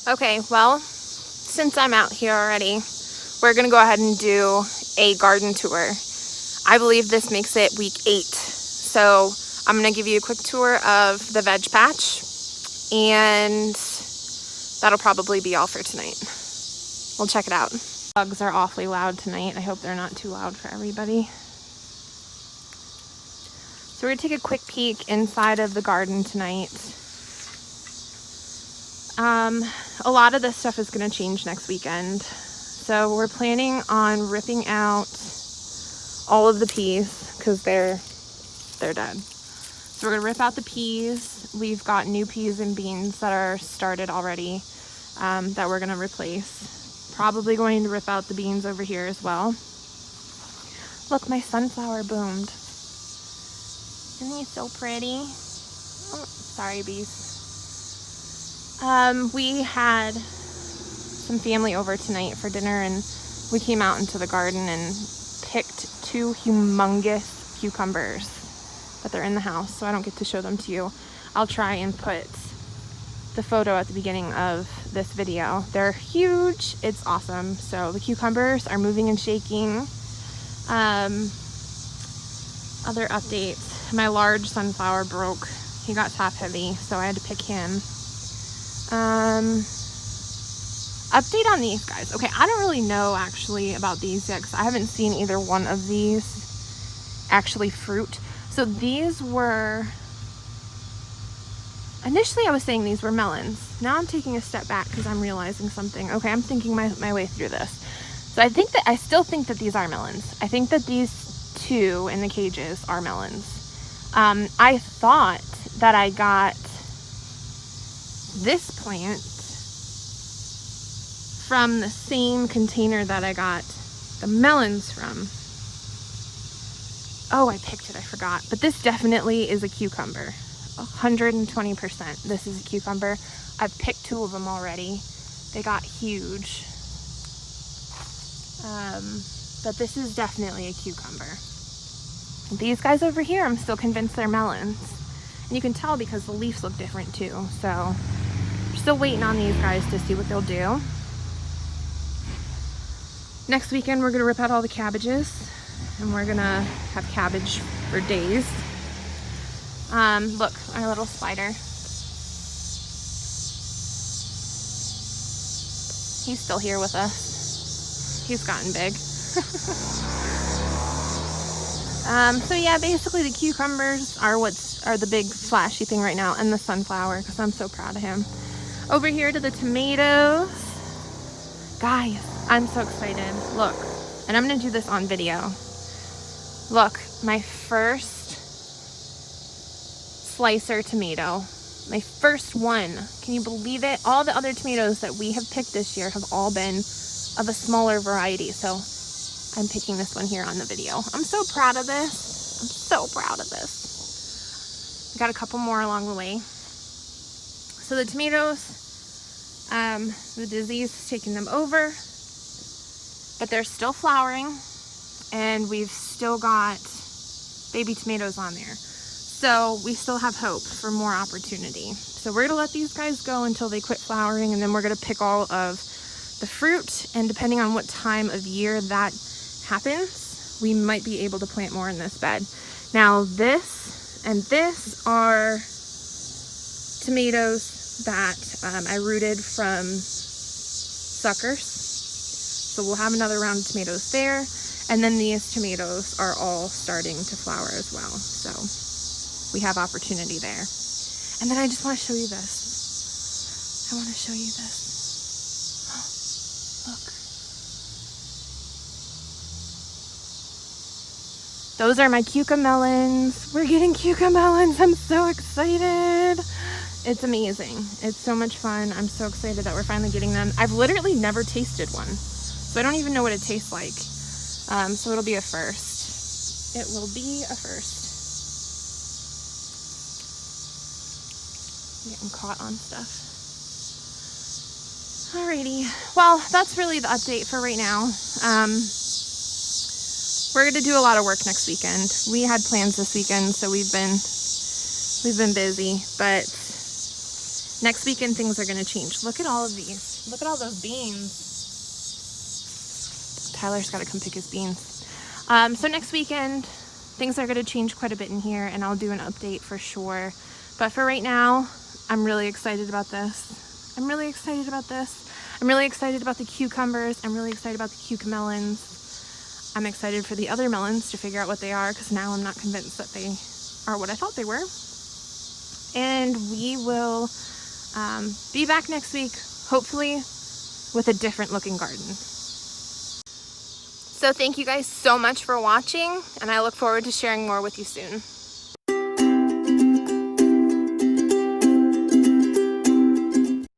Okay, well, since I'm out here already, we're gonna go ahead and do a garden tour. I believe this makes it week 8. So I'm gonna give you a quick tour of the Veg Patch, and that'll probably be all for tonight. We'll check it out. Bugs are awfully loud tonight. I hope they're not too loud for everybody. So we're gonna take a quick peek inside of the garden tonight. A lot of this stuff is gonna change next weekend. So we're planning on ripping out all of the peas because they're dead. So we're gonna rip out the peas. We've got new peas and beans that are started already that we're gonna replace. Probably going to rip out the beans over here as well. Look, my sunflower boomed. Isn't he so pretty? Oh, sorry, bees. We had some family over tonight for dinner, and we came out into the garden and picked 2 humongous cucumbers, but they're in the house, so I don't get to show them to you. I'll try and put the photo at the beginning of this video. They're huge. It's awesome. So the cucumbers are moving and shaking. Other updates. My large sunflower broke. He got top heavy, so I had to pick him. Update on these guys. Okay, I don't really know actually about these yet because I haven't seen either one of these actually fruit. So these were, initially I was saying these were melons. Now I'm taking a step back because I'm realizing something. Okay, I'm thinking my way through this. So I still think that these are melons. I think that these 2 in the cages are melons. I thought that I got this plant from the same container that I got the melons from. Oh, I picked it, I forgot. But this definitely is a cucumber. 120%. This is a cucumber. I've picked 2 of them already. They got huge. But this is definitely a cucumber. These guys over here, I'm still convinced they're melons. And you can tell because the leaves look different too. So we're still waiting on these guys to see what they'll do. Next weekend, we're gonna rip out all the cabbages, and we're gonna have cabbage for days. Look, our little spider. He's still here with us. He's gotten big. So yeah, basically the cucumbers are the big flashy thing right now, and the sunflower, because I'm so proud of him. Over here to the tomatoes. Guys, I'm so excited. Look, and I'm gonna do this on video. Look, my first slicer tomato. My first one. Can you believe it? All the other tomatoes that we have picked this year have all been of a smaller variety. So I'm picking this one here on the video. I'm so proud of this. I'm so proud of this. I got a couple more along the way. So the tomatoes, the disease is taking them over, but they're still flowering, and we've still got baby tomatoes on there. So we still have hope for more opportunity. So we're gonna let these guys go until they quit flowering, and then we're gonna pick all of the fruit, and depending on what time of year that happens, we might be able to plant more in this bed. Now this and this are tomatoes that I rooted from suckers. So we'll have another round of tomatoes there. And then these tomatoes are all starting to flower as well. So we have opportunity there. And then I just want to show you this. I want to show you this. Look. Those are my cucamelons. We're getting cucamelons. I'm so excited. It's amazing. It's so much fun. I'm so excited that we're finally getting them. I've literally never tasted one, so I don't even know what it tastes like. So it'll be a first. It will be a first. I'm getting caught on stuff. Alrighty. Well, that's really the update for right now. We're gonna do a lot of work next weekend. We had plans this weekend, so we've been busy, but Next weekend, things are going to change. Look at all of these. Look at all those beans. Tyler's got to come pick his beans. So next weekend, things are going to change quite a bit in here, and I'll do an update for sure. But for right now, I'm really excited about this. I'm really excited about this. I'm really excited about the cucumbers. I'm really excited about the cucamelons. I'm excited for the other melons to figure out what they are, because now I'm not convinced that they are what I thought they were. And we will be back next week, hopefully with a different looking garden. So thank you guys so much for watching, and I look forward to sharing more with you soon.